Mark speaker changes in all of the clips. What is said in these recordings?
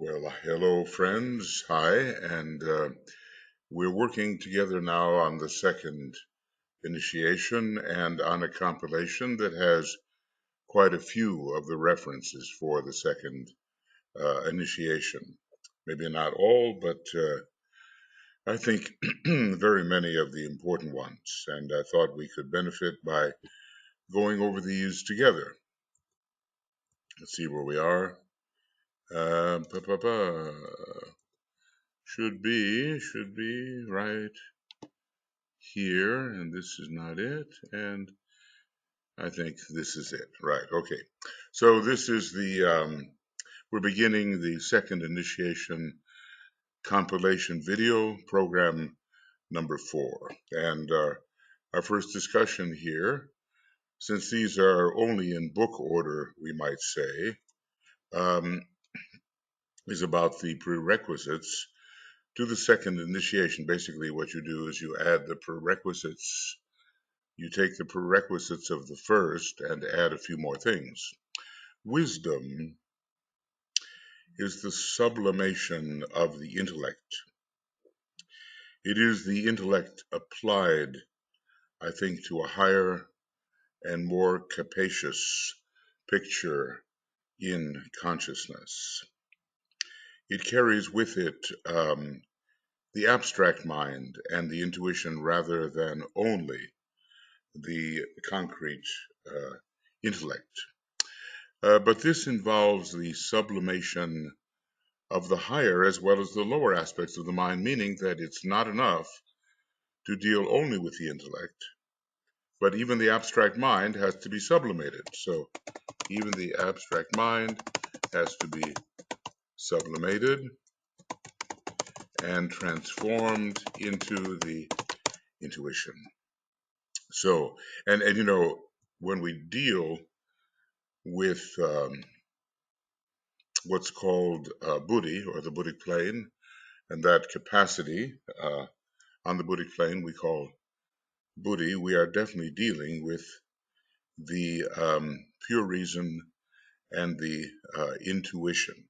Speaker 1: Well, hello, friends. Hi, and we're working together now on the second initiation and on a compilation that has quite a few of the references for the second initiation. Maybe not all, but I think very many of the important ones. And I thought we could benefit by going over these together. Let's see where we are. Uh, pa, pa, pa. Should be right here, and this is not it, and I think this is it. Right, okay. So this is we're beginning the second initiation compilation video program number 4. And our first discussion here, since these are only in book order, we might say, um, is about the prerequisites to the second initiation. Basically, what you do is you add the prerequisites. You take the prerequisites of the first and add a few more things. Wisdom is the sublimation of the intellect. It is the intellect applied, I think, to a higher and more capacious picture in consciousness. It carries with it the abstract mind and the intuition rather than only the concrete intellect. But this involves the sublimation of the higher as well as the lower aspects of the mind, meaning that it's not enough to deal only with the intellect, but even the abstract mind has to be sublimated. So even the abstract mind has to be sublimated and transformed into the intuition. So, and when we deal with what's called buddhi, or the Buddhic plane, and that capacity on the Buddhic plane we call buddhi, we are definitely dealing with the pure reason and the intuition.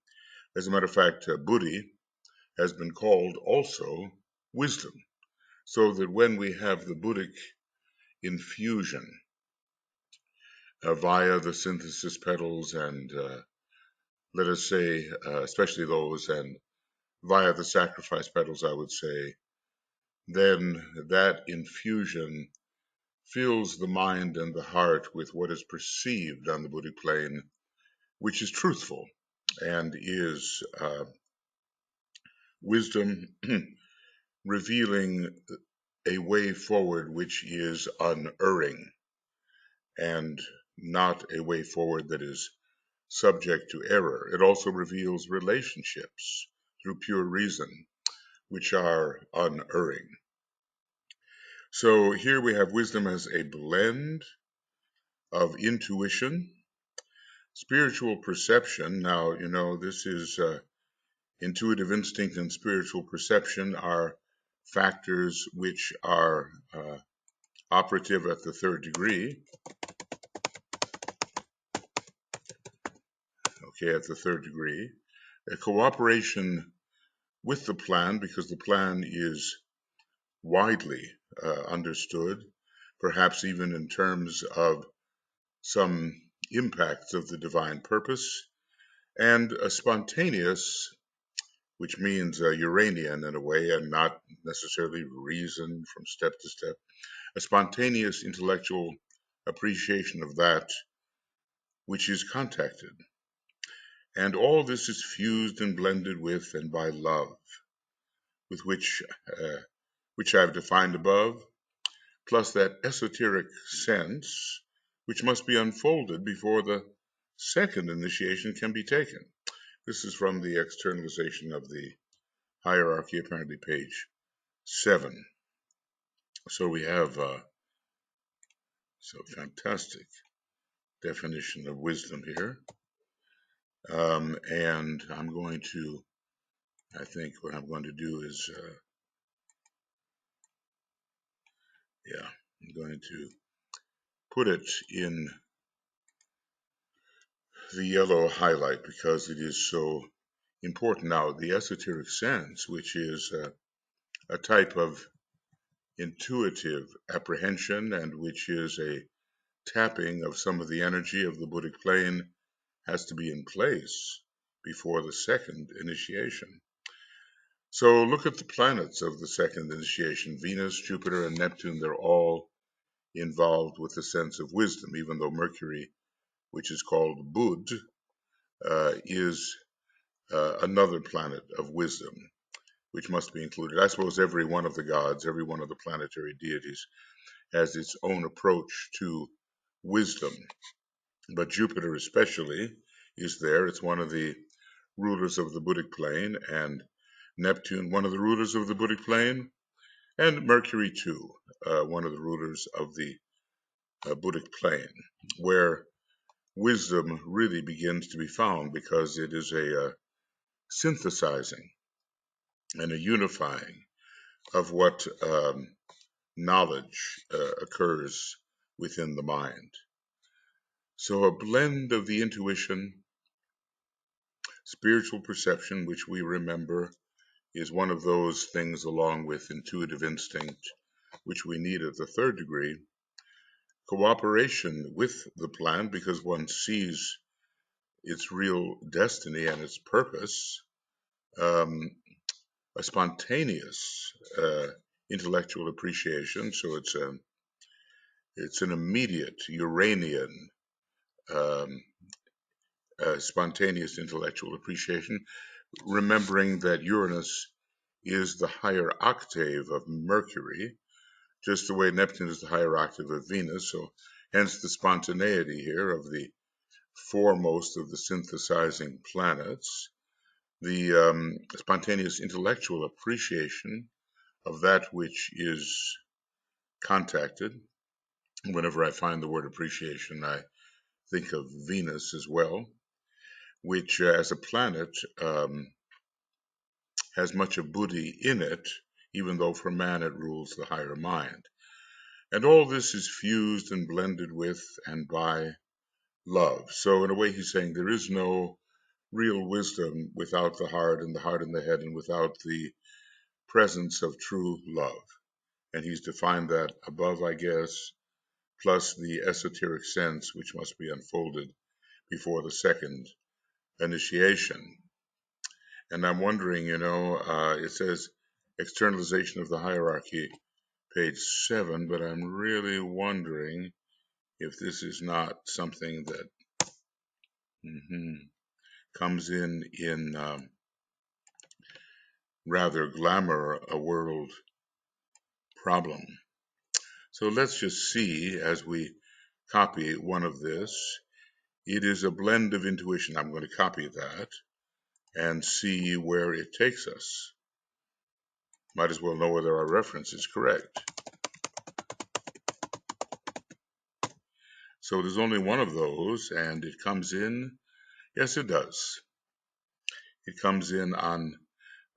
Speaker 1: As a matter of fact, buddhi has been called also wisdom, so that when we have the Buddhic infusion via the synthesis petals and let us say, especially those, and via the sacrifice petals, I would say, then that infusion fills the mind and the heart with what is perceived on the Buddhic plane, which is truthful and is wisdom revealing a way forward which is unerring and not a way forward that is subject to error. It also reveals relationships through pure reason, which are unerring. So here we have wisdom as a blend of intuition, spiritual perception. Now, this is intuitive instinct and spiritual perception are factors which are operative at the third degree. Okay, at the third degree. A cooperation with the plan, because the plan is widely understood, perhaps even in terms of some impacts of the divine purpose, and a spontaneous, which means Uranian in a way, and not necessarily reason from step to step, a spontaneous intellectual appreciation of that which is contacted. And all this is fused and blended with and by love, with which I've defined above, plus that esoteric sense which must be unfolded before the second initiation can be taken. This is from the externalization of the hierarchy, apparently page 7. So we have fantastic definition of wisdom here. And I think what I'm going to do is, I'm going to put it in the yellow highlight because it is so important. Now, the esoteric sense, which is a type of intuitive apprehension and which is a tapping of some of the energy of the Buddhic plane, has to be in place before the second initiation. So look at the planets of the second initiation. Venus, Jupiter, and Neptune, they're all involved with the sense of wisdom, even though Mercury, which is called Bud, is another planet of wisdom, which must be included. I suppose every one of the gods, every one of the planetary deities has its own approach to wisdom. But Jupiter especially is there. It's one of the rulers of the Buddhic plane, and Neptune, one of the rulers of the Buddhic plane, and Mercury too, one of the rulers of the Buddhic plane, where wisdom really begins to be found because it is a synthesizing and a unifying of what knowledge occurs within the mind. So a blend of the intuition, spiritual perception, which we remember is one of those things along with intuitive instinct, which we need at the third degree, cooperation with the plan because one sees its real destiny and its purpose, um, a spontaneous intellectual appreciation. So it's an immediate Uranian um, spontaneous intellectual appreciation, remembering that Uranus is the higher octave of Mercury, just the way Neptune is the higher octave of Venus. So hence the spontaneity here of the foremost of the synthesizing planets, the spontaneous intellectual appreciation of that which is contacted. Whenever I find the word appreciation, I think of Venus as well, which as a planet has much of Buddhi in it, even though for man it rules the higher mind. And all this is fused and blended with and by love. So in a way he's saying there is no real wisdom without the heart and the head and without the presence of true love. And he's defined that above, I guess, plus the esoteric sense which must be unfolded before the second initiation. And I'm wondering, it says externalization of the hierarchy, page 7, but I'm really wondering if this is not something that comes in rather glamour a world problem. So let's just see as we copy one of this. It is a blend of intuition. I'm going to copy that and see where it takes us. Might as well know whether our reference is correct. So there's only one of those, and it comes in, yes it does. It comes in on,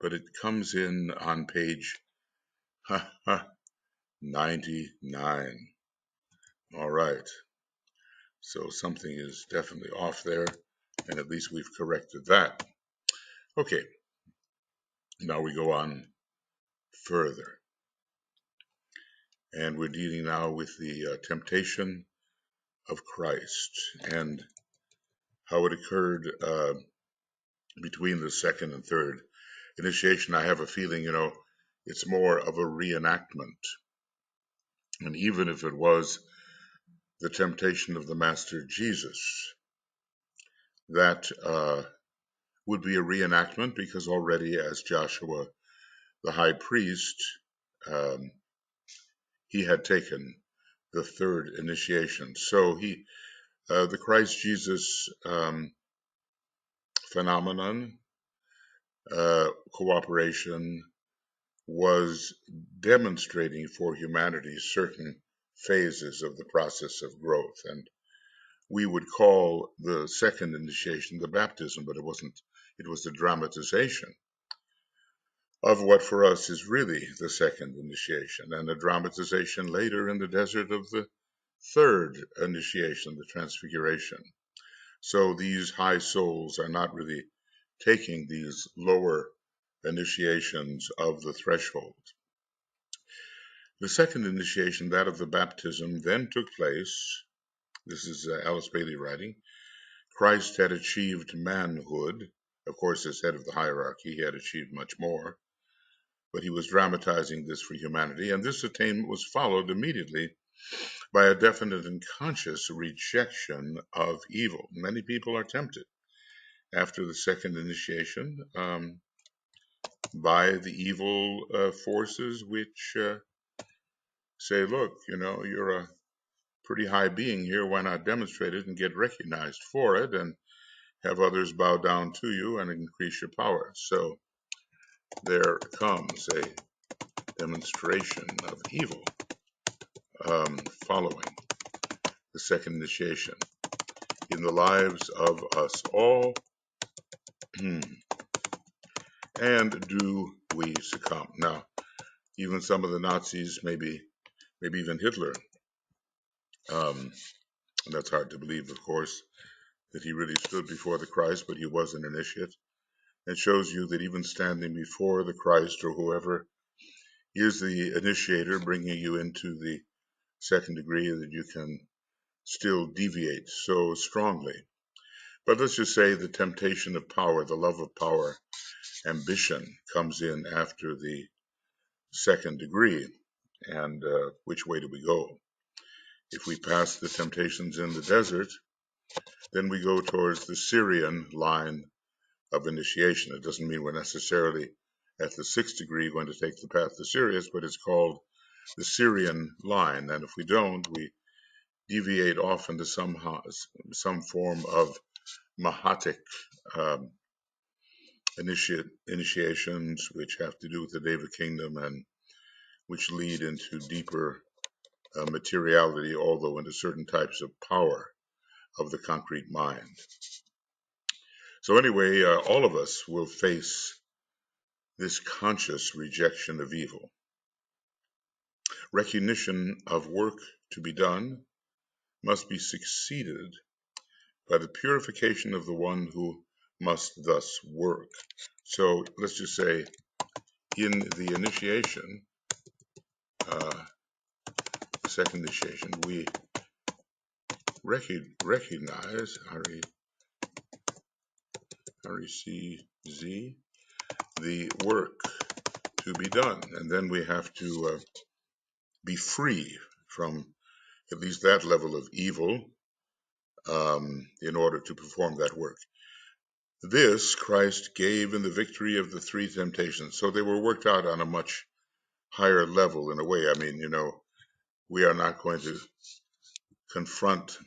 Speaker 1: but it comes in on page 99. All right. So something is definitely off there, and at least we've corrected that. Okay, now we go on further. And we're dealing now with the temptation of Christ and how it occurred between the second and third initiation. I have a feeling, it's more of a reenactment. And even if it was the temptation of the Master Jesus, that would be a reenactment because already as Joshua, the high priest, he had taken the third initiation. So the Christ Jesus phenomenon, cooperation, was demonstrating for humanity certain phases of the process of growth. And we would call the second initiation the baptism, but it wasn't. It was the dramatization of what for us is really the second initiation, and a dramatization later in the desert of the third initiation, the transfiguration. So these high souls are not really taking these lower initiations of the threshold. The second initiation, that of the baptism, then took place. This is Alice Bailey writing. Christ had achieved manhood. Of course, as head of the hierarchy, he had achieved much more, but he was dramatizing this for humanity, and this attainment was followed immediately by a definite and conscious rejection of evil. Many people are tempted after the second initiation by the evil forces which say, look, you're a pretty high being here. Why not demonstrate it and get recognized for it and have others bow down to you and increase your power? So there comes a demonstration of evil following the second initiation in the lives of us all. And do we succumb? Now, even some of the Nazis, maybe even Hitler, and that's hard to believe, of course, that he really stood before the Christ, but he was an initiate. It shows you that even standing before the Christ or whoever is the initiator bringing you into the second degree, that you can still deviate so strongly. But let's just say the temptation of power, the love of power, ambition comes in after the second degree. And which way do we go? If we pass the temptations in the desert, then we go towards the Syrian line of initiation. It doesn't mean we're necessarily at the sixth degree going to take the path to Sirius, but it's called the Syrian line. And if we don't, we deviate off into some form of Mahatic initiations, which have to do with the David kingdom and which lead into deeper materiality, although into certain types of power of the concrete mind. So anyway, all of us will face this conscious rejection of evil. Recognition of work to be done must be succeeded by the purification of the one who must thus work. So let's just say in the initiation, second initiation, we recognize, R-E-C-Z, the work to be done. And then we have to be free from at least that level of evil in order to perform that work. This Christ gave in the victory of the three temptations. So they were worked out on a much higher level in a way. I mean, we are not going to confront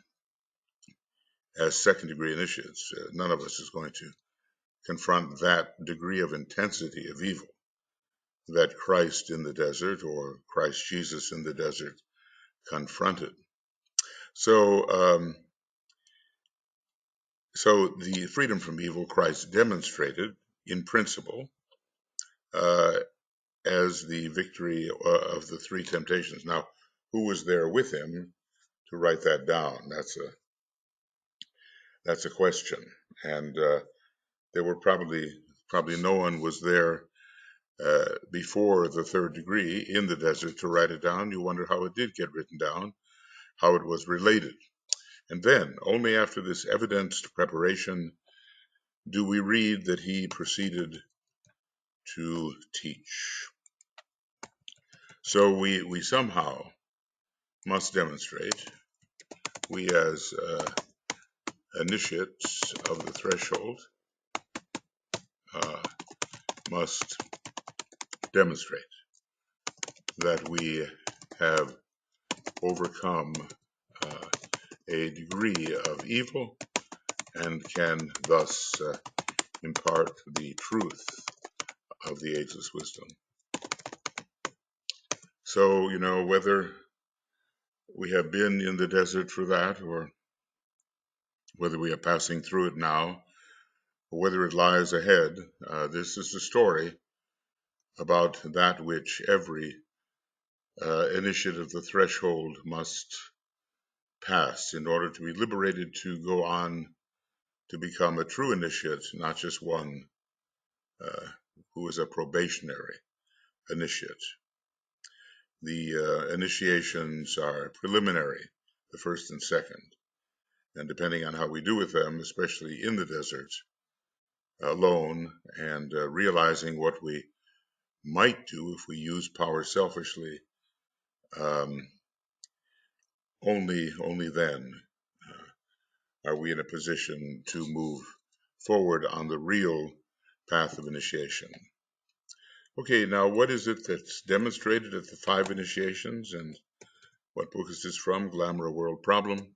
Speaker 1: as second degree initiates. None of us is going to confront that degree of intensity of evil that Christ in the desert, or Christ Jesus in the desert, confronted. So, so the freedom from evil Christ demonstrated in principle as the victory of the three temptations. Now, who was there with him to write that down? That's a question, and there were probably no one was there before the third degree in the desert to write it down. You wonder how it did get written down, how it was related. And then, only after this evidenced preparation, do we read that he proceeded to teach. So we somehow must demonstrate, we as initiates of the threshold must demonstrate that we have overcome a degree of evil and can thus impart the truth of the ageless wisdom. So, whether we have been in the desert for that, or whether we are passing through it now, or whether it lies ahead, this is a story about that which every initiate of the threshold must pass in order to be liberated to go on to become a true initiate, not just one who is a probationary initiate. The initiations are preliminary, the first and second, and depending on how we do with them, especially in the desert, alone, and realizing what we might do if we use power selfishly, um, only then are we in a position to move forward on the real path of initiation. Okay, now what is it that's demonstrated at the 5 initiations, and what book is this from? Glamour, a World Problem.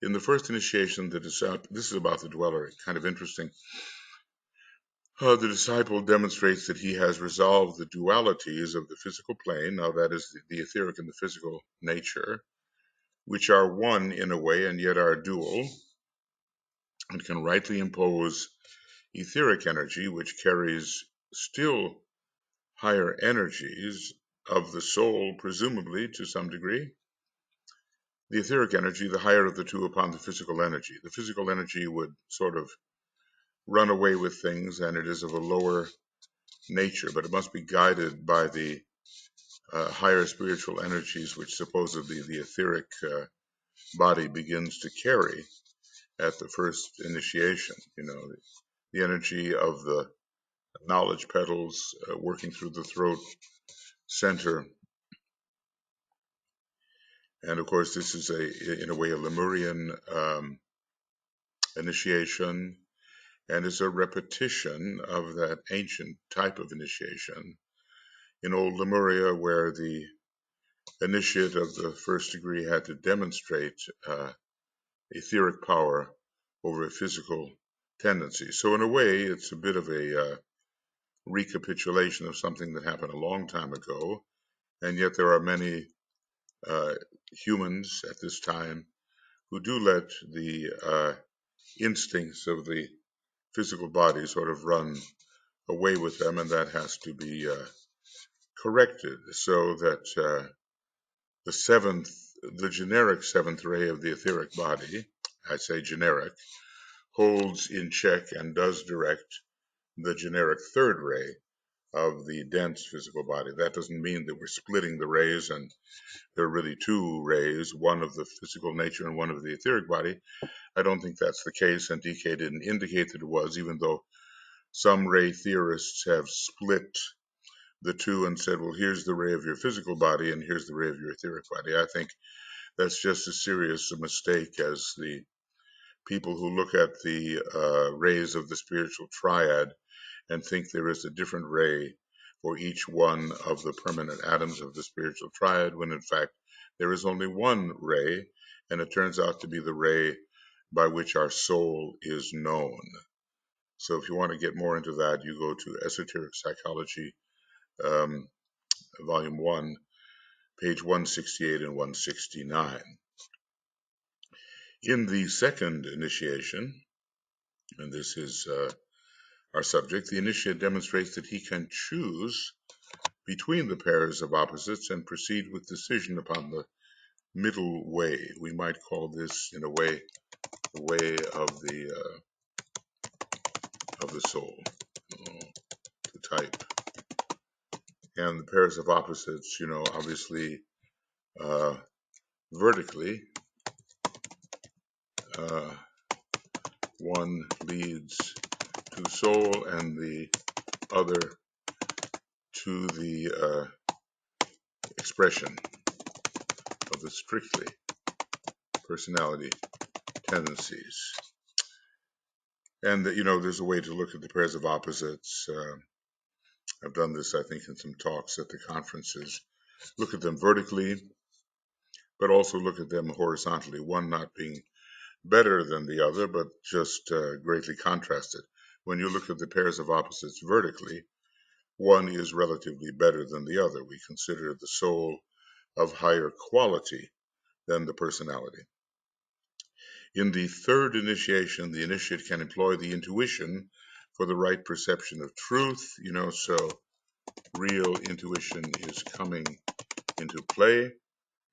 Speaker 1: In the first initiation, this is about the dweller, kind of interesting. The disciple demonstrates that he has resolved the dualities of the physical plane, now that is the etheric and the physical nature, which are one in a way and yet are dual, and can rightly impose etheric energy, which carries still higher energies of the soul, presumably to some degree. The etheric energy, the higher of the two upon the physical energy. The physical energy would sort of run away with things, and it is of a lower nature, but it must be guided by the higher spiritual energies, which supposedly the etheric body begins to carry at the first initiation. The energy of the knowledge petals working through the throat center. And of course, this is in a way, a Lemurian initiation, and is a repetition of that ancient type of initiation in old Lemuria, where the initiate of the first degree had to demonstrate etheric power over a physical tendency. So in a way, it's a bit of a recapitulation of something that happened a long time ago, and yet there are many humans at this time who do let the instincts of the physical body sort of run away with them, and that has to be corrected so that the generic seventh ray of the etheric body, I say generic, holds in check and does direct the generic third ray of the dense physical body. That doesn't mean that we're splitting the rays and there are really two rays, one of the physical nature and one of the etheric body. I don't think that's the case, and DK didn't indicate that it was, even though some ray theorists have split the two and said, well, here's the ray of your physical body and here's the ray of your etheric body. I think that's just as serious a mistake as the people who look at the rays of the spiritual triad and think there is a different ray for each one of the permanent atoms of the spiritual triad, when in fact there is only one ray, and it turns out to be the ray by which our soul is known. So if you want to get more into that, you go to Esoteric Psychology, Volume 1, page 168 and 169. In the second initiation, and this is our subject, the initiate demonstrates that he can choose between the pairs of opposites and proceed with decision upon the middle way. We might call this, in a way, the way of the soul, the type. And the pairs of opposites, obviously vertically, one leads to soul and the other to the expression of the strictly personality tendencies. And there's a way to look at the pairs of opposites. I've done this, I think, in some talks at the conferences. Look at them vertically, but also look at them horizontally, one not being better than the other, but just greatly contrasted. When you look at the pairs of opposites vertically, one is relatively better than the other. We consider the soul of higher quality than the personality. In the third initiation, the initiate can employ the intuition for the right perception of truth, so real intuition is coming into play.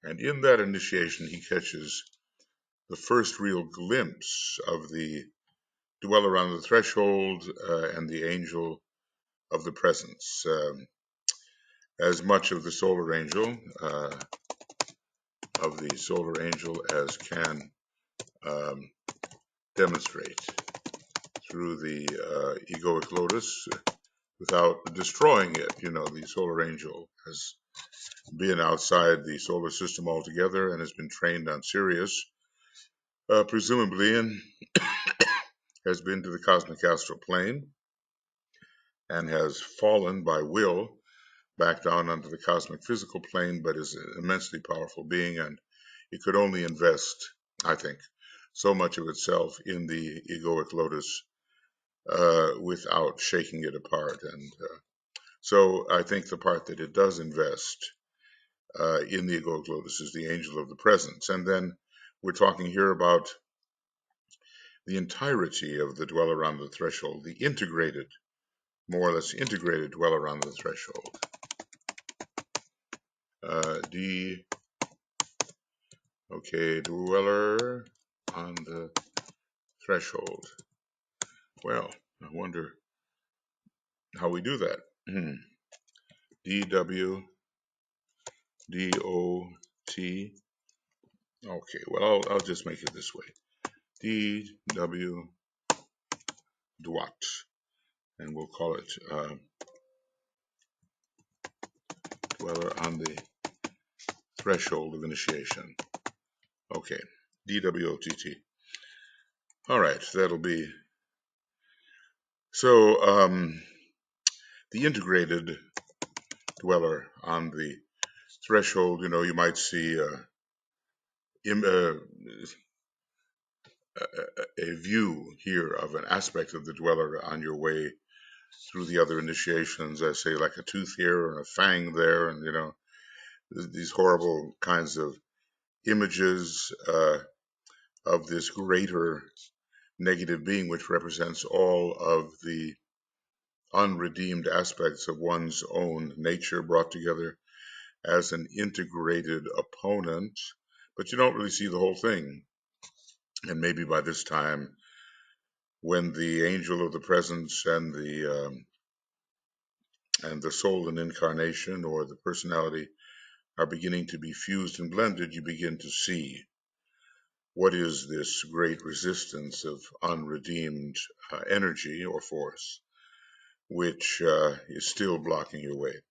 Speaker 1: And in that initiation, he catches the first real glimpse of the dweller on the threshold, and the angel of the presence. As much of the solar angel, as can um, demonstrate through the egoic lotus without destroying it. The solar angel has been outside the solar system altogether and has been trained on Sirius, presumably, and has been to the cosmic astral plane and has fallen by will back down onto the cosmic physical plane, but is an immensely powerful being, and it could only invest, I think, so much of itself in the egoic lotus without shaking it apart. And so I think the part that it does invest in the egoic lotus is the angel of the presence. And then we're talking here about the entirety of the dweller on the threshold, the integrated, more or less integrated dweller on the threshold. Dweller on the threshold. Well, I wonder how we do that. DW, DOT. Okay, well, I'll just make it this way. DW, DWAT. And we'll call it dweller on the threshold of initiation. Okay, DWOTT. All right, that'll be. So the integrated dweller on the threshold, you might see a view here of an aspect of the dweller on your way through the other initiations. I say like a tooth here and a fang there, and these horrible kinds of images of this greater negative being, which represents all of the unredeemed aspects of one's own nature brought together as an integrated opponent. But you don't really see the whole thing. And maybe by this time, when the angel of the presence and the soul and incarnation, or the personality, are beginning to be fused and blended, you begin to see what is this great resistance of unredeemed energy or force, which is still blocking your way.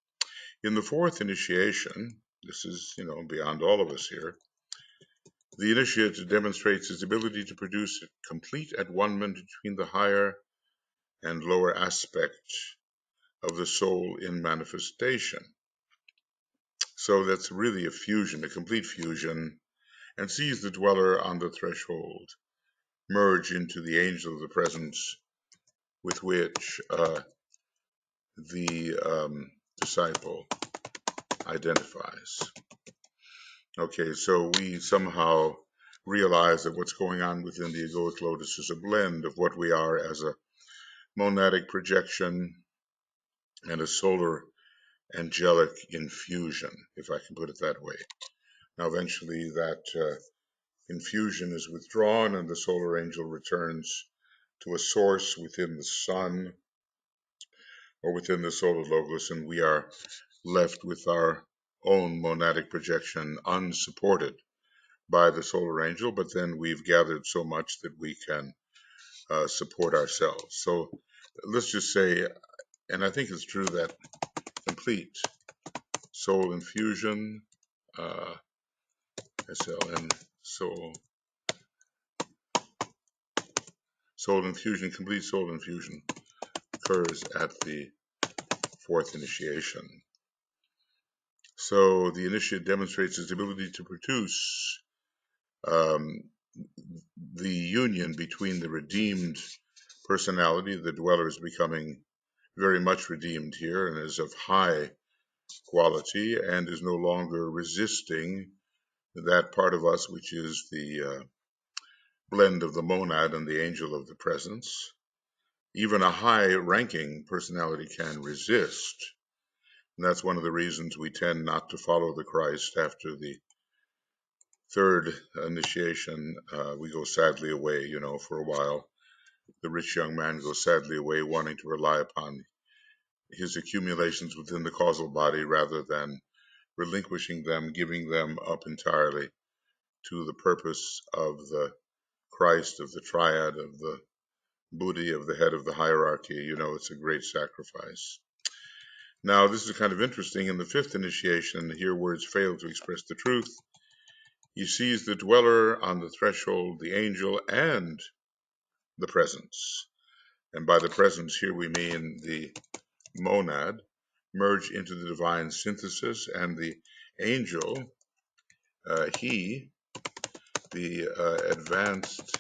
Speaker 1: In the fourth initiation, this is, beyond all of us here, the initiate demonstrates his ability to produce complete at-one-ment between the higher and lower aspect of the soul in manifestation. So that's really a fusion, a complete fusion, and sees the dweller on the threshold merge into the angel of the presence with which the disciple identifies. Okay, so we somehow realize that what's going on within the egoic lotus is a blend of what we are as a monadic projection and a solar angelic infusion, if I can put it that way. Now, eventually that infusion is withdrawn and the solar angel returns to a source within the sun or within the solar logos, and we are left with our own monadic projection unsupported by the solar angel, but then we've gathered so much that we can support ourselves. So let's just say, and I think it's true, that complete soul infusion, SLN, soul infusion, complete soul infusion occurs at the fourth initiation. So the initiate demonstrates his ability to produce the union between the redeemed personality. The dweller is becoming very much redeemed here and is of high quality and is no longer resisting that part of us which is the blend of the monad and the angel of the presence. Even a high-ranking personality can resist, and that's one of the reasons we tend not to follow the Christ after the third initiation. We go sadly away, for a while, the rich young man goes sadly away, wanting to rely upon his accumulations within the causal body rather than relinquishing them, giving them up entirely to the purpose of the Christ, of the triad, of the Buddhi, of the head of the hierarchy. It's a great sacrifice. Now, this is kind of interesting. In the fifth initiation, here words fail to express the truth. He sees the dweller on the threshold, the angel, and the presence. And by the presence, here we mean the monad, merge into the divine synthesis, and the angel, he, the advanced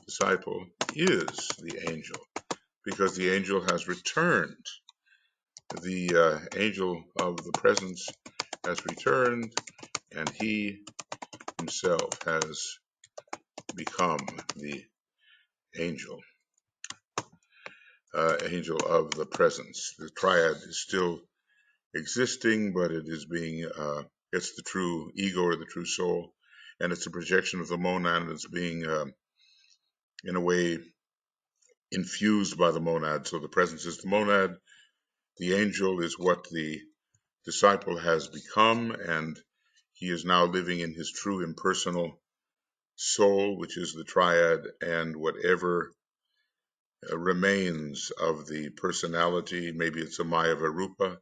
Speaker 1: disciple, is the angel, because the angel has returned. The angel of the presence has returned, and he himself has become the angel, angel of the presence. The triad is still existing, but it is being, it's the true ego or the true soul, and it's a projection of the monad that's being, in a way, infused by the monad. So the presence is the monad, the angel is what the disciple has become, and he is now living in his true impersonal soul, which is the triad, and whatever remains of the personality, maybe it's a Maya Varupa,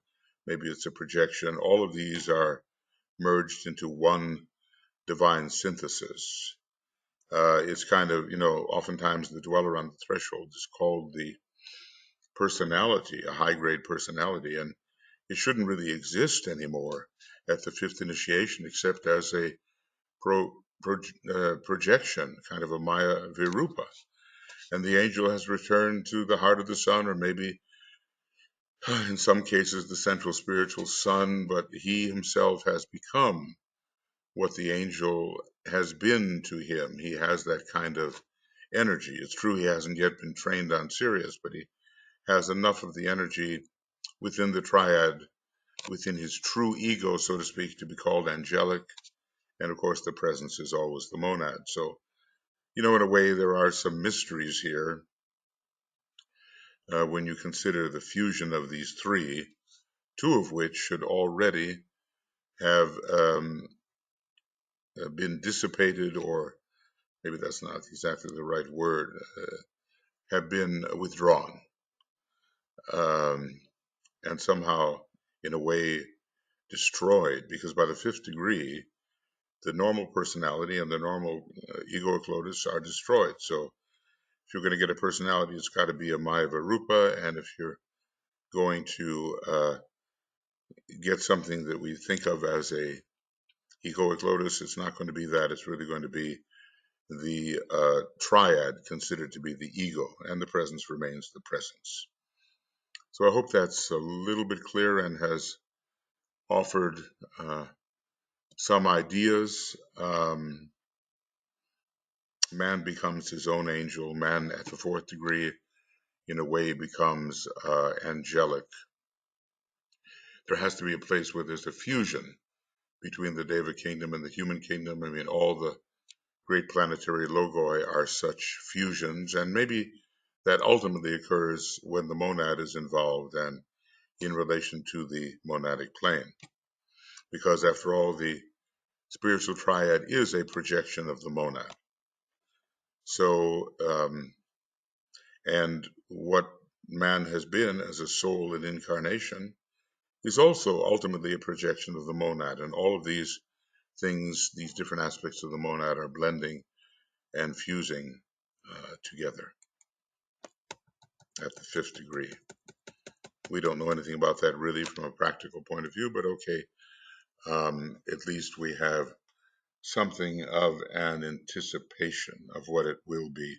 Speaker 1: maybe it's a projection, all of these are merged into one divine synthesis. It's kind of, oftentimes the dweller on the threshold is called the personality, a high grade personality, and it shouldn't really exist anymore at the fifth initiation except as a projection, kind of a Maya Virupa. And the angel has returned to the heart of the sun, or maybe in some cases the central spiritual sun, but he himself has become what the angel has been to him. He has that kind of energy. It's true he hasn't yet been trained on Sirius, but he has enough of the energy within the triad, within his true ego, so to speak, to be called angelic. And of course, the presence is always the monad. So, in a way, there are some mysteries here when you consider the fusion of these three, two of which should already have been dissipated, or maybe that's not exactly the right word, have been withdrawn, and somehow, in a way, destroyed, because by the fifth degree, the normal personality and the normal egoic lotus are destroyed. So if you're going to get a personality, it's got to be a Maya Varupa, and if you're going to get something that we think of as a egoic lotus, it's not going to be that. It's really going to be the triad considered to be the ego, and the presence remains the presence. So I hope that's a little bit clear and has offered some ideas. Man becomes his own angel. Man at the fourth degree, in a way, becomes angelic. There has to be a place where there's a fusion between the Deva kingdom and the human kingdom. I mean, all the great planetary logoi are such fusions, and maybe that ultimately occurs when the monad is involved and in relation to the monadic plane. Because after all, the spiritual triad is a projection of the monad. So, and what man has been as a soul in incarnation is also ultimately a projection of the monad. And all of these things, these different aspects of the monad, are blending and fusing together at the fifth degree. We don't know anything about that really from a practical point of view, but okay, at least we have something of an anticipation of what it will be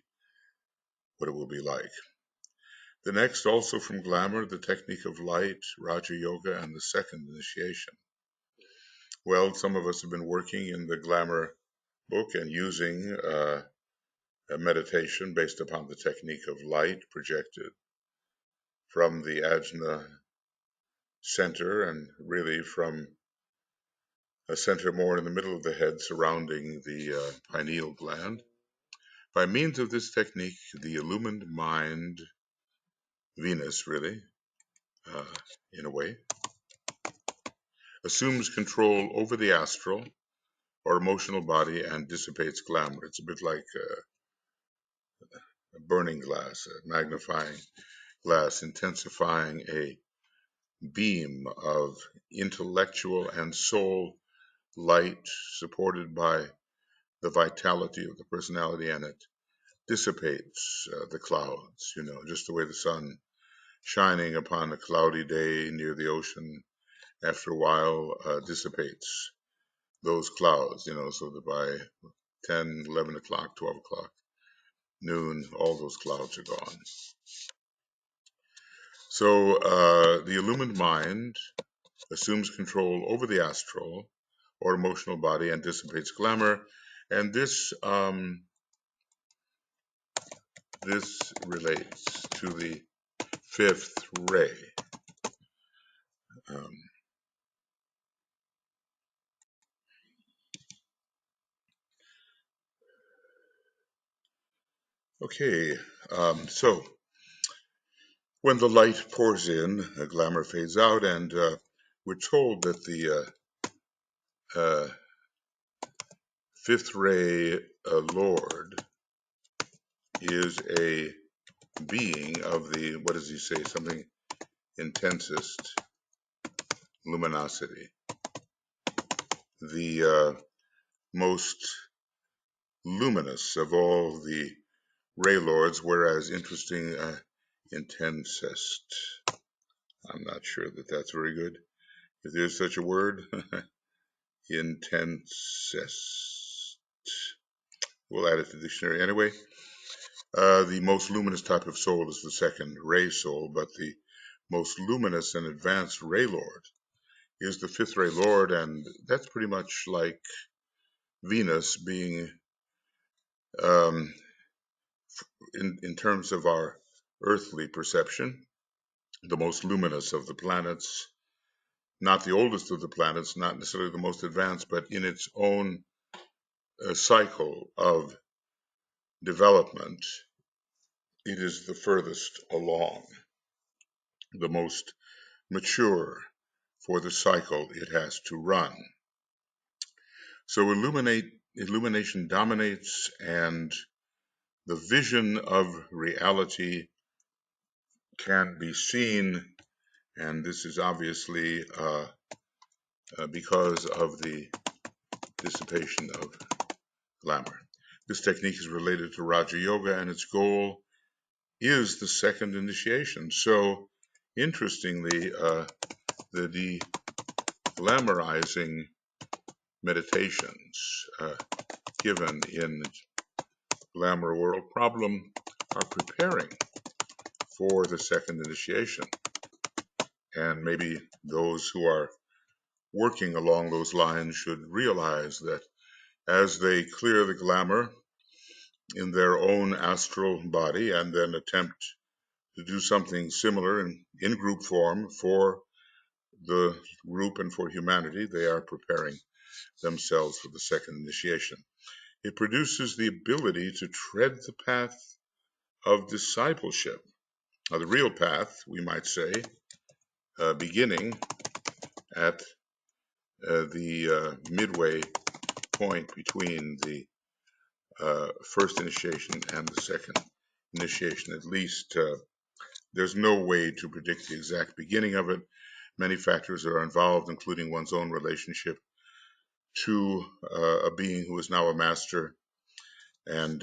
Speaker 1: like. The next, also from Glamour, the technique of light, Raja Yoga, and the second initiation. Well, some of us have been working in the Glamour book and using a meditation based upon the technique of light projected from the ajna center, and really from a center more in the middle of the head surrounding the pineal gland. By means of this technique, the illumined mind, Venus really, in a way, assumes control over the astral or emotional body and dissipates glamour. It's a bit like a burning glass, a magnifying glass, intensifying a beam of intellectual and soul light supported by the vitality of the personality, and it dissipates the clouds, just the way the sun shining upon a cloudy day near the ocean after a while dissipates those clouds, so that by 10, 11 o'clock, 12 o'clock, noon, all those clouds are gone. So the illumined mind assumes control over the astral or emotional body and dissipates glamour. And this relates to the fifth ray. Okay, so when the light pours in, glamour fades out, and we're told that the fifth ray Lord is a being of the, what does he say, something intensest luminosity, the most luminous of all the ray lords, whereas interesting, intensest. I'm not sure that that's very good. If there's such a word, intensest. We'll add it to the dictionary anyway. The most luminous type of soul is the second ray soul, but the most luminous and advanced ray lord is the fifth ray lord, and that's pretty much like Venus being, in terms of our earthly perception, the most luminous of the planets, not the oldest of the planets, not necessarily the most advanced, but in its own cycle of development, it is the furthest along, the most mature for the cycle it has to run. So illumination dominates, and the vision of reality can be seen, and this is obviously because of the dissipation of glamour. This technique is related to Raja Yoga, and its goal is the second initiation. So, interestingly, the de-glamorizing meditations given in Glamour World Problem are preparing for the second initiation. And maybe those who are working along those lines should realize that as they clear the glamour in their own astral body and then attempt to do something similar in group form for the group and for humanity, they are preparing themselves for the second initiation. It produces the ability to tread the path of discipleship. Now, the real path, we might say, beginning at the midway point between the first initiation and the second initiation. At least there's no way to predict the exact beginning of it. Many factors are involved, including one's own relationship to a being who is now a master, and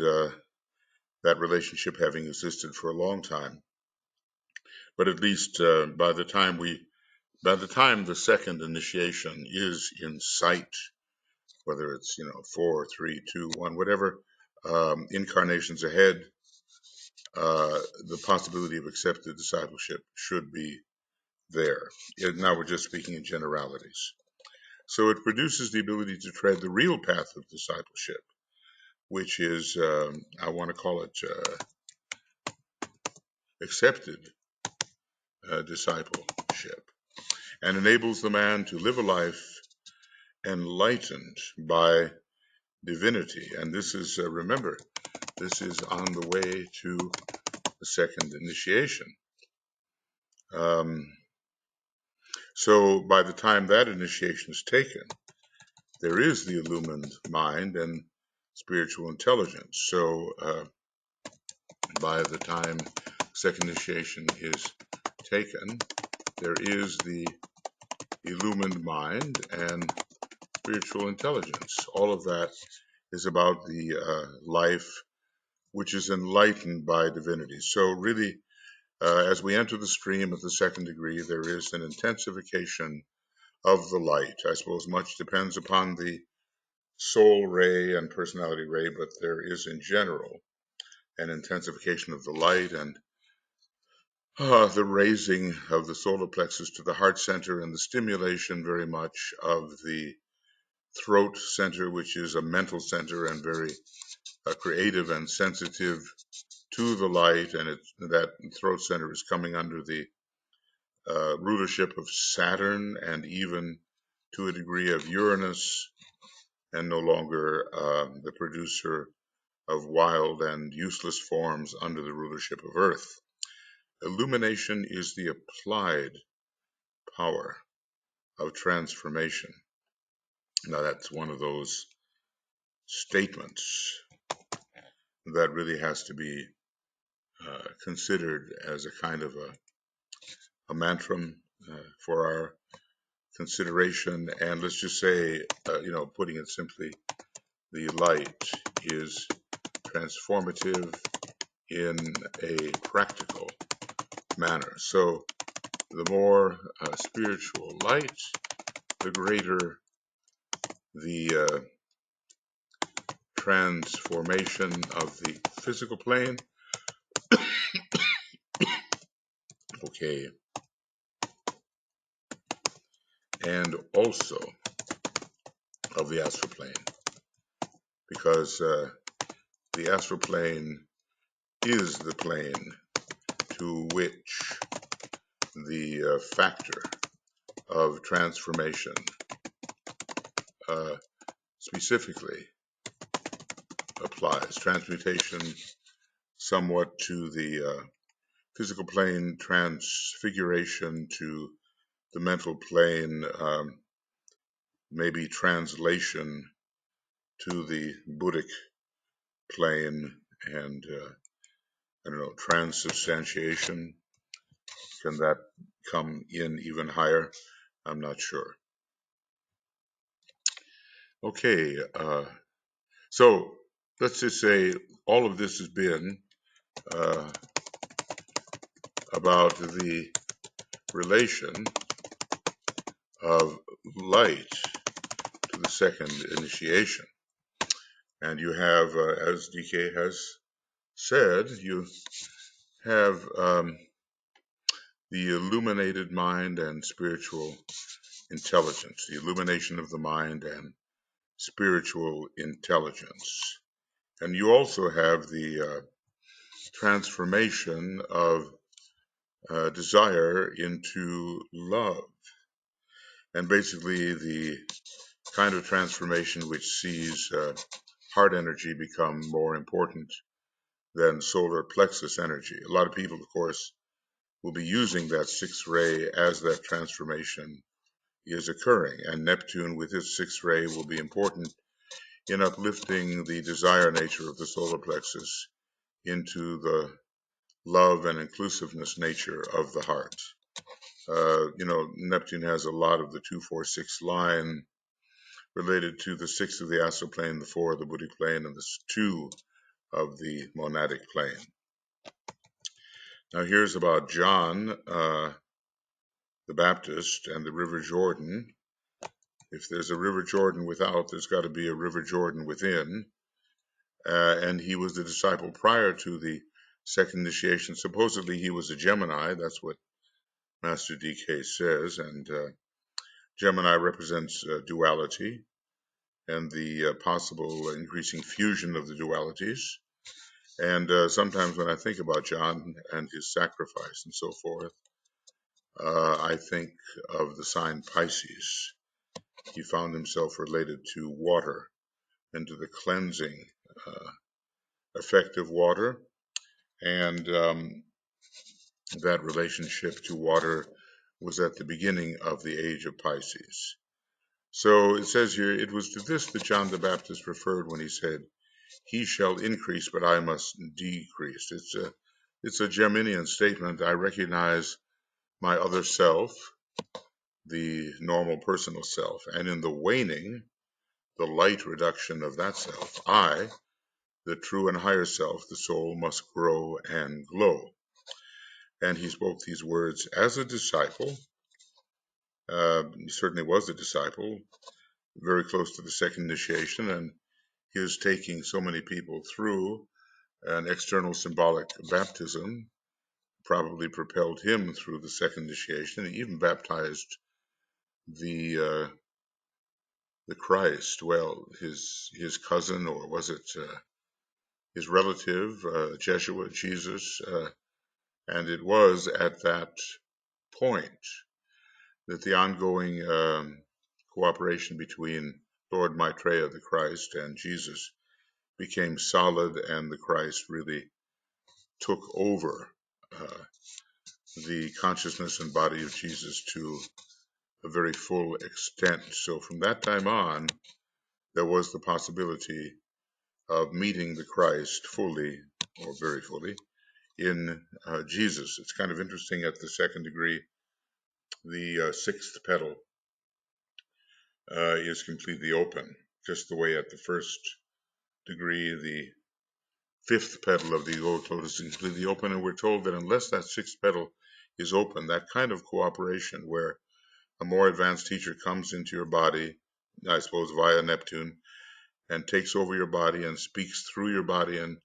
Speaker 1: that relationship having existed for a long time. But at least by the time the second initiation is in sight, whether it's 4, 3, 2, 1, whatever incarnations ahead, the possibility of accepted discipleship should be there. Now we're just speaking in generalities. So it produces the ability to tread the real path of discipleship, which is, I want to call it accepted discipleship, and enables the man to live a life enlightened by divinity. And this is, remember, this is on the way to the second initiation. So by the time that initiation is taken, there is the illumined mind and spiritual intelligence. So by the time second initiation is taken, there is the illumined mind and spiritual intelligence. All of that is about the life which is enlightened by divinity. So really, as we enter the stream of the second degree, there is an intensification of the light. I suppose much depends upon the soul ray and personality ray, but there is in general an intensification of the light and the raising of the solar plexus to the heart center and the stimulation very much of the throat center, which is a mental center and very creative and sensitive to the light. And that throat center is coming under the rulership of Saturn and even to a degree of Uranus, and no longer the producer of wild and useless forms under the rulership of Earth. Illumination is the applied power of transformation. Now, that's one of those statements that really has to be considered as a kind of a mantra for our consideration. And let's just say, putting it simply, the light is transformative in a practical manner. So the more spiritual light, the greater the transformation of the physical plane, okay, and also of the astral plane, because the astral plane is the plane to which the factor of transformation specifically applies. Transmutation somewhat to the physical plane, transfiguration to the mental plane, maybe translation to the Buddhic plane, and transubstantiation. Can that come in even higher? I'm not sure. Okay, so let's just say all of this has been about the relation of light to the second initiation. And you have, as DK has said, you have the illuminated mind and spiritual intelligence, the illumination of the mind and spiritual intelligence. And you also have the transformation of desire into love. And basically the kind of transformation which sees heart energy become more important than solar plexus energy. A lot of people, of course, will be using that sixth ray as that transformation is occurring. And Neptune with its sixth ray will be important in uplifting the desire nature of the solar plexus into the love and inclusiveness nature of the heart. Neptune has a lot of the 2-4-6 line related to the 6 of the astral plane, the 4 of the Buddhic plane, and the 2 of the monadic plane. Now here's about John the Baptist and the River Jordan. If there's a River Jordan without, there's got to be a River Jordan within. And he was the disciple prior to the second initiation. Supposedly he was a Gemini. That's what Master DK says. And Gemini represents duality and the possible increasing fusion of the dualities. And sometimes when I think about John and his sacrifice and so forth, I think of the sign Pisces. He found himself related to water into the cleansing effect of water, and that relationship to water was at the beginning of the age of Pisces. So it says here, it was to this that John the Baptist referred when he said, "He shall increase, but I must decrease." It's a Geminian statement. I recognize my other self, the normal personal self, and in the waning, the light reduction of that self, I, the true and higher self, the soul, must grow and glow. And he spoke these words as a disciple. He certainly was a disciple, very close to the second initiation, and his taking so many people through an external symbolic baptism probably propelled him through the second initiation. He even baptized the Christ. Well, his cousin, or was it his relative, Jesuit Jesus? And it was at that point that the ongoing cooperation between Lord Maitreya, the Christ, and Jesus became solid, and the Christ really took over uh, the consciousness and body of Jesus to a very full extent. So from that time on, there was the possibility of meeting the Christ fully, or very fully, in Jesus. It's kind of interesting at the second degree, the sixth petal is completely open, just the way at the first degree, the fifth petal of the lotus is completely open, and we're told that unless that sixth petal is open, that kind of cooperation where a more advanced teacher comes into your body, I suppose via Neptune, and takes over your body and speaks through your body and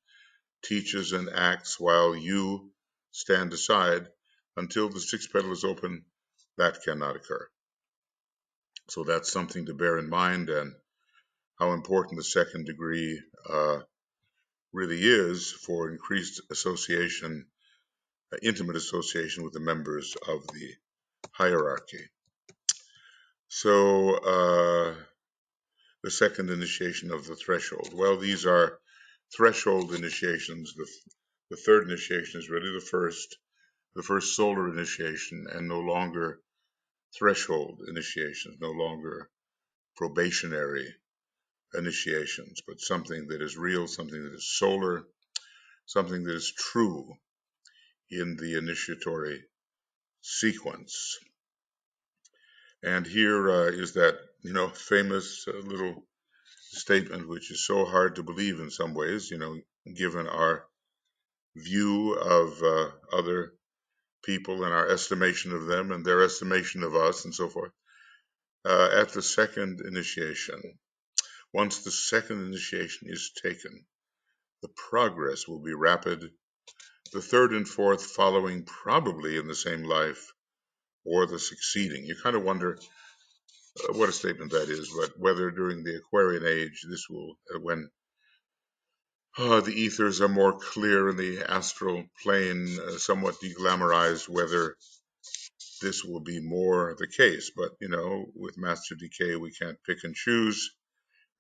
Speaker 1: teaches and acts while you stand aside until the sixth petal is open, that cannot occur. So that's something to bear in mind, and how important the second degree really is for increased association, intimate association with the members of the hierarchy. So the second initiation of the threshold. Well, these are threshold initiations. The third initiation is really the first solar initiation, and no longer threshold initiations, no longer probationary initiations, but something that is real, something that is solar, something that is true in the initiatory sequence. And here is that, famous little statement, which is so hard to believe in some ways, given our view of other people and our estimation of them and their estimation of us and so forth. At the second initiation, once the second initiation is taken, the progress will be rapid, the third and fourth following probably in the same life or the succeeding. You kind of wonder what a statement that is, but whether during the Aquarian age, this will, when the ethers are more clear and the astral plane somewhat deglamorized, whether this will be more the case. But, with Master Decay, we can't pick and choose.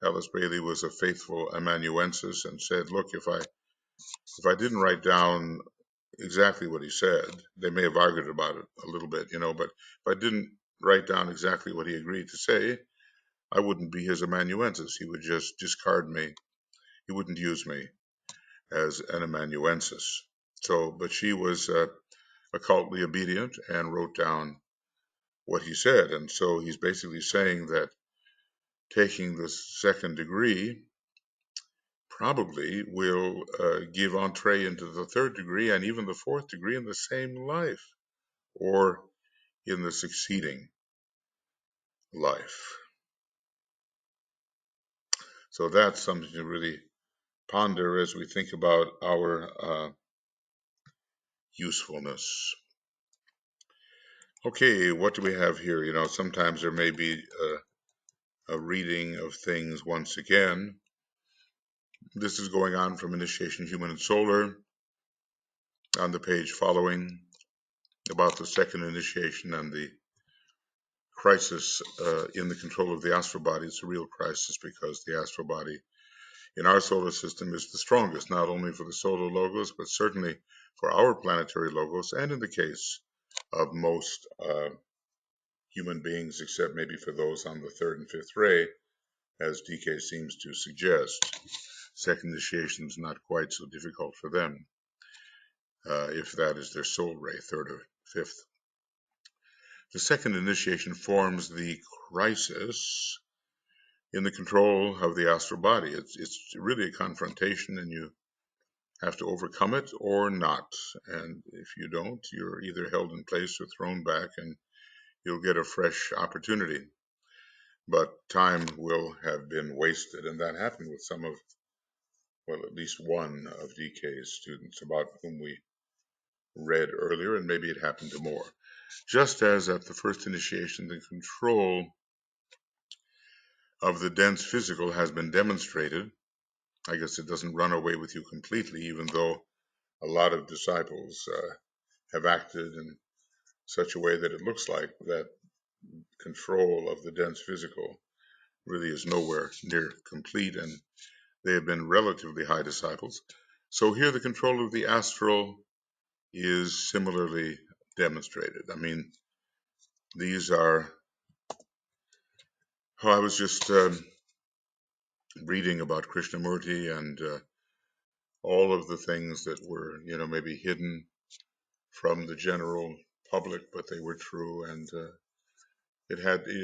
Speaker 1: Alice Bailey was a faithful amanuensis and said, look, if I didn't write down exactly what he said, they may have argued about it a little bit, but if I didn't write down exactly what he agreed to say, I wouldn't be his amanuensis. He would just discard me. He wouldn't use me as an amanuensis. So, but she was occultly obedient and wrote down what he said. And so he's basically saying that taking the second degree probably will give entree into the third degree and even the fourth degree in the same life or in the succeeding life. So that's something to really ponder as we think about our usefulness. Okay, what do we have here? Sometimes there may be a reading of things once again. This is going on from Initiation Human and Solar on the page following about the second initiation and the crisis in the control of the astral body. It's a real crisis because the astral body in our solar system is the strongest, not only for the solar logos, but certainly for our planetary logos, and in the case of most human beings, except maybe for those on the third and fifth ray, as DK seems to suggest. Second initiation is not quite so difficult for them, if that is their soul ray, third or fifth. The second initiation forms the crisis in the control of the astral body. It's really a confrontation, and you have to overcome it or not. And if you don't, you're either held in place or thrown back, and you'll get a fresh opportunity. But time will have been wasted, and that happened with some of, well, at least one of DK's students, about whom we read earlier, and maybe it happened to more. Just as at the first initiation, the control of the dense physical has been demonstrated. I guess it doesn't run away with you completely, even though a lot of disciples have acted in such a way that it looks like that control of the dense physical really is nowhere near complete, and they have been relatively high disciples. So here the control of the astral is similarly demonstrated. I mean, these are, I was just reading about Krishnamurti and all of the things that were, maybe hidden from the general public, but they were true. And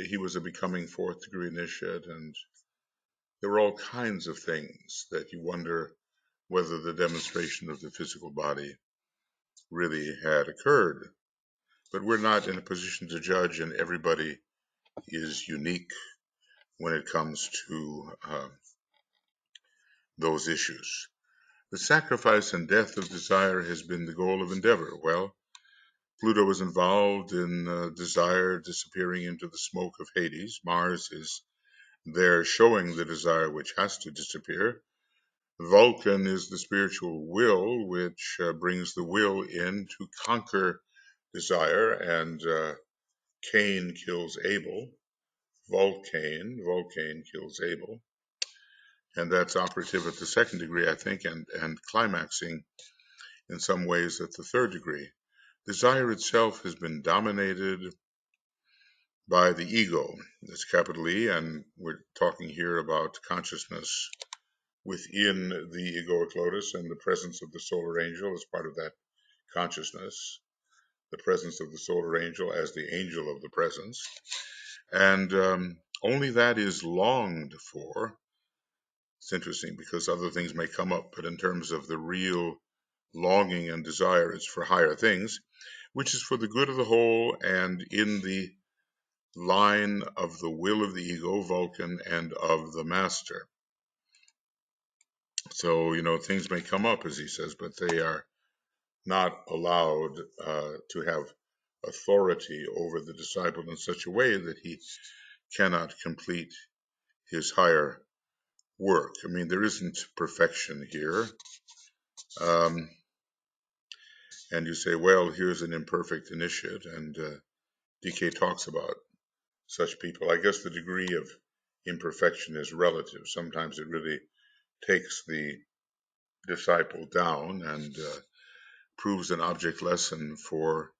Speaker 1: he was a becoming fourth degree initiate, and there were all kinds of things that you wonder whether the demonstration of the physical body really had occurred. But we're not in a position to judge, and everybody is unique when it comes to those issues. The sacrifice and death of desire has been the goal of endeavor. Well, Pluto is involved in desire disappearing into the smoke of Hades. Mars is there showing the desire which has to disappear. Vulcan is the spiritual will, which brings the will in to conquer desire, and Cain kills Abel. Vulcan kills Abel. And that's operative at the second degree, I think, and climaxing in some ways at the third degree. Desire itself has been dominated by the ego. That's capital E, and we're talking here about consciousness within the egoic lotus, and the presence of the solar angel as part of that consciousness, the presence of the solar angel as the angel of the presence. And only that is longed for. It's interesting because other things may come up, but in terms of the real longing and desire, it's for higher things, which is for the good of the whole and in the line of the will of the ego, Vulcan, and of the master. So, things may come up, as he says, but they are not allowed to have authority over the disciple in such a way that he cannot complete his higher work. I mean, there isn't perfection here. And you say, well, here's an imperfect initiate, and DK talks about such people. I guess the degree of imperfection is relative. Sometimes it really takes the disciple down and proves an object lesson for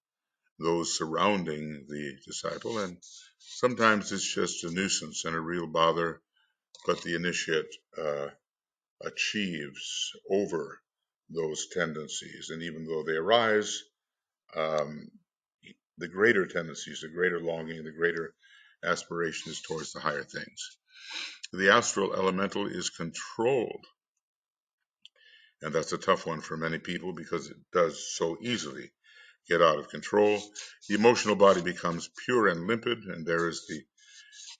Speaker 1: those surrounding the disciple, and sometimes it's just a nuisance and a real bother, but the initiate achieves over those tendencies, and even though they arise, the greater tendencies, the greater longing, the greater aspiration is towards the higher things. The astral elemental is controlled, and that's a tough one for many people because it does so easily get out of control. The emotional body becomes pure and limpid, and there is the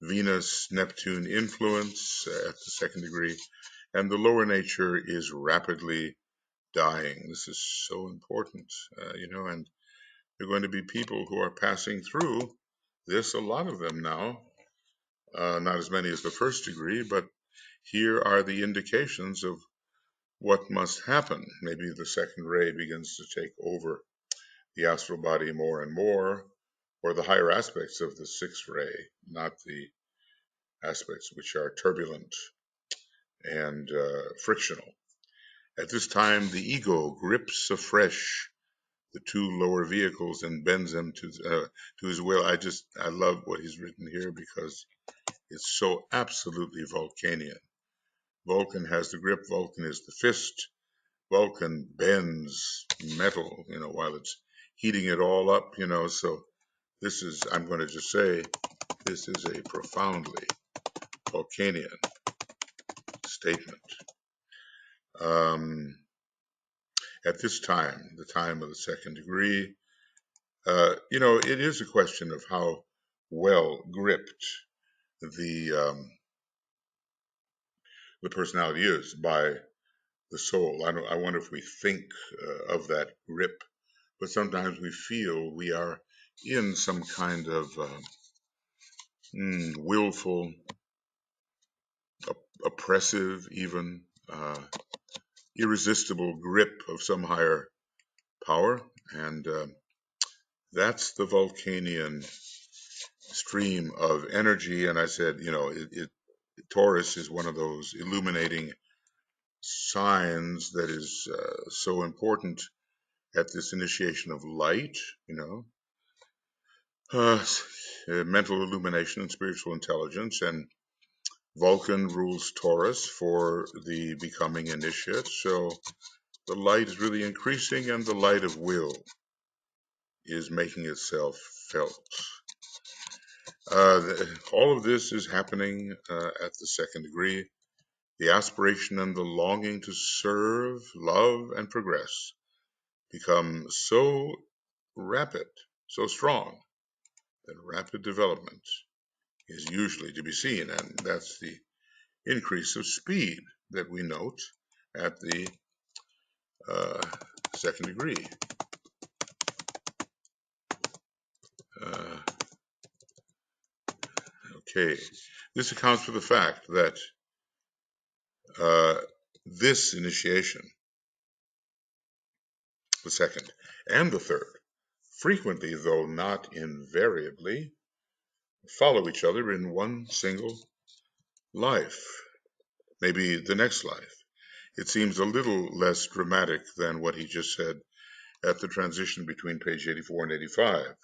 Speaker 1: Venus-Neptune influence at the second degree, and the lower nature is rapidly dying. This is so important, and there are going to be people who are passing through this, a lot of them now, not as many as the first degree, but here are the indications of what must happen. Maybe the second ray begins to take over the astral body more and more, or the higher aspects of the sixth ray, not the aspects which are turbulent and frictional. At this time, the ego grips afresh the two lower vehicles and bends them to his will. I love what he's written here because it's so absolutely Vulcanian. Vulcan has the grip. Vulcan is the fist. Vulcan bends metal, while it's heating it all up, So this is, I'm going to just say, this is a profoundly Vulcanian statement. At this time, the time of the second degree, it is a question of how well gripped the the personality is by the soul. I wonder if we think of that grip, but sometimes we feel we are in some kind of willful, oppressive, even irresistible grip of some higher power, and that's the Vulcanian stream of energy. And I said, Taurus is one of those illuminating signs that is so important at this initiation of light, uh, mental illumination and spiritual intelligence. And Vulcan rules Taurus for the becoming initiate. So the light is really increasing, and the light of will is making itself felt. All of this is happening at the second degree. The aspiration and the longing to serve, love, and progress become so rapid, so strong, that rapid development is usually to be seen, and that's the increase of speed that we note at the uh, second degree. Uh, okay, this accounts for the fact that uh, this initiation, the second and the third, frequently, though not invariably, follow each other in one single life, maybe the next life. It seems a little less dramatic than what he just said at the transition between page 84 and 85.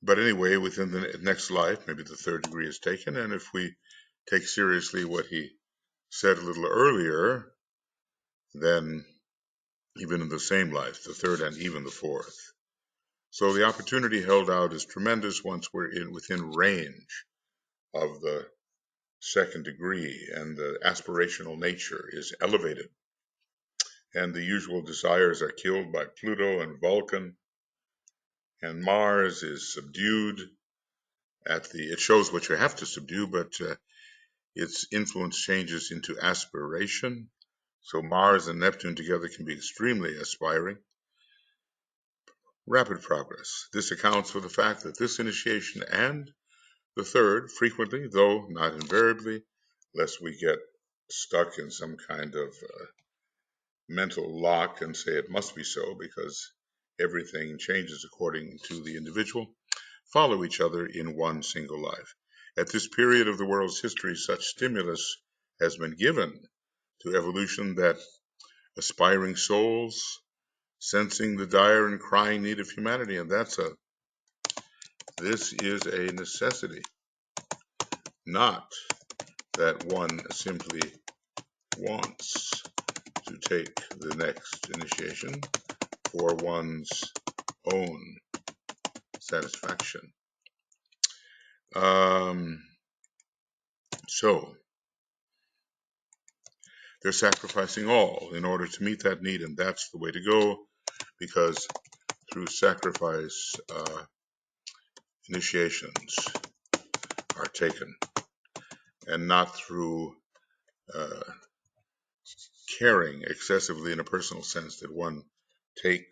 Speaker 1: But anyway, within the next life, maybe the third degree is taken, and if we take seriously what he said a little earlier, then even in the same life, the third and even the fourth. So the opportunity held out is tremendous once we're within range of the second degree, and the aspirational nature is elevated, and the usual desires are killed by Pluto and Vulcan, and Mars is subdued it shows what you have to subdue, but its influence changes into aspiration. So Mars and Neptune together can be extremely aspiring. Rapid progress. This accounts for the fact that this initiation and the third, frequently, though not invariably, lest we get stuck in some kind of mental lock and say it must be so because everything changes according to the individual, follow each other in one single life. At this period of the world's history, such stimulus has been given to evolution that aspiring souls, sensing the dire and crying need of humanity, and this is a necessity, not that one simply wants to take the next initiation for one's own satisfaction. So they're sacrificing all in order to meet that need, and that's the way to go, because through sacrifice, initiations are taken, and not through caring excessively in a personal sense that one take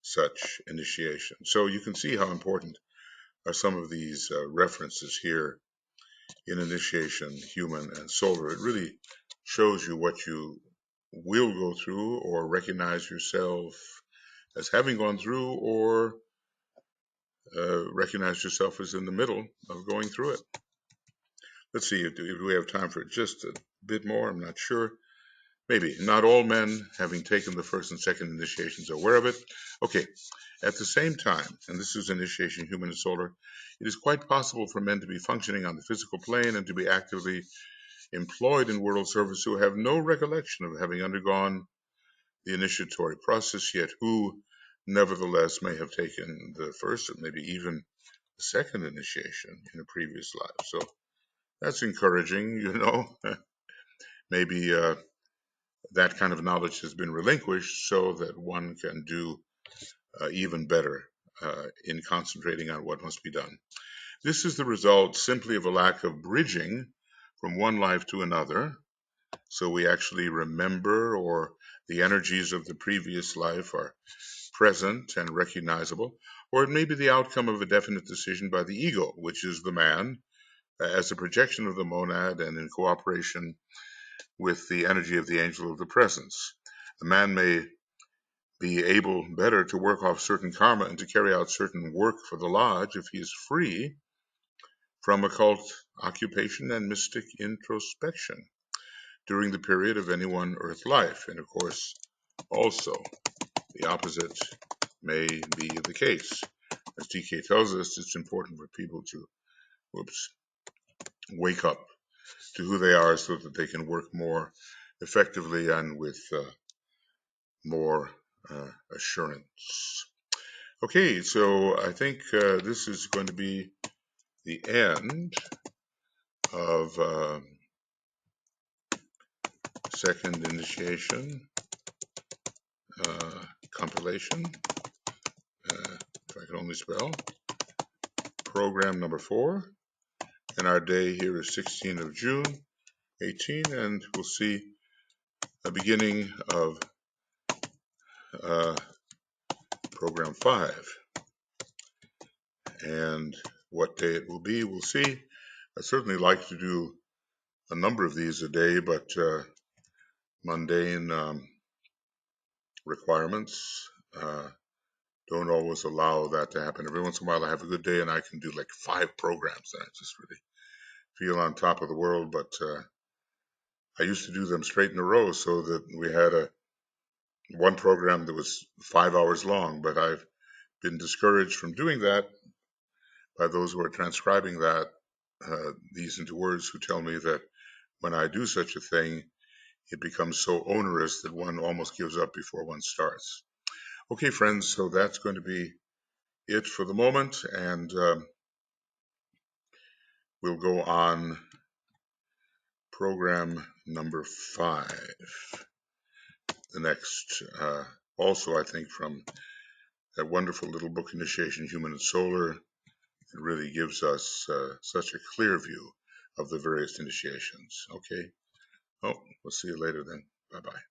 Speaker 1: such initiation. So you can see how important are some of these references here in initiation, human and solar. It really shows you what you will go through, or recognize yourself as having gone through, or recognize yourself as in the middle of going through it. let's see, do we have time for just a bit more? I'm not sure. Maybe. Not all men, having taken the first and second initiations, are aware of it. Okay. At the same time, and this is initiation, human and solar, it is quite possible for men to be functioning on the physical plane and to be actively employed in world service who have no recollection of having undergone the initiatory process yet, who nevertheless may have taken the first or maybe even the second initiation in a previous life. So that's encouraging, maybe that kind of knowledge has been relinquished so that one can do even better in concentrating on what must be done. This is the result simply of a lack of bridging from one life to another. So we actually remember, or the energies of the previous life are present and recognizable, or it may be the outcome of a definite decision by the ego, which is the man, as a projection of the monad and in cooperation with the energy of the angel of the presence. A man may be able better to work off certain karma and to carry out certain work for the lodge if he is free from occult occupation and mystic introspection during the period of any one earth life. And of course, also the opposite may be the case. As DK tells us, it's important for people to wake up to who they are so that they can work more effectively and with more assurance. Okay, so I think this is going to be the end of Second Initiation Compilation, if I can only spell, program number 4. And our day here is 16th of June, 18, and we'll see a beginning of program 5. And what day it will be, we'll see. I certainly like to do a number of these a day, but mundane requirements don't always allow that to happen. Every once in a while I have a good day and I can do like 5 programs and I just really feel on top of the world, but I used to do them straight in a row so that we had one program that was 5 hours long, but I've been discouraged from doing that by those who are transcribing these into words, who tell me that when I do such a thing, it becomes so onerous that one almost gives up before one starts. Okay, friends, so that's going to be it for the moment, and we'll go on program number 5. The next, also I think from that wonderful little book, Initiation, Human and Solar. It really gives us such a clear view of the various initiations. Okay. Oh, we'll see you later then. Bye-bye.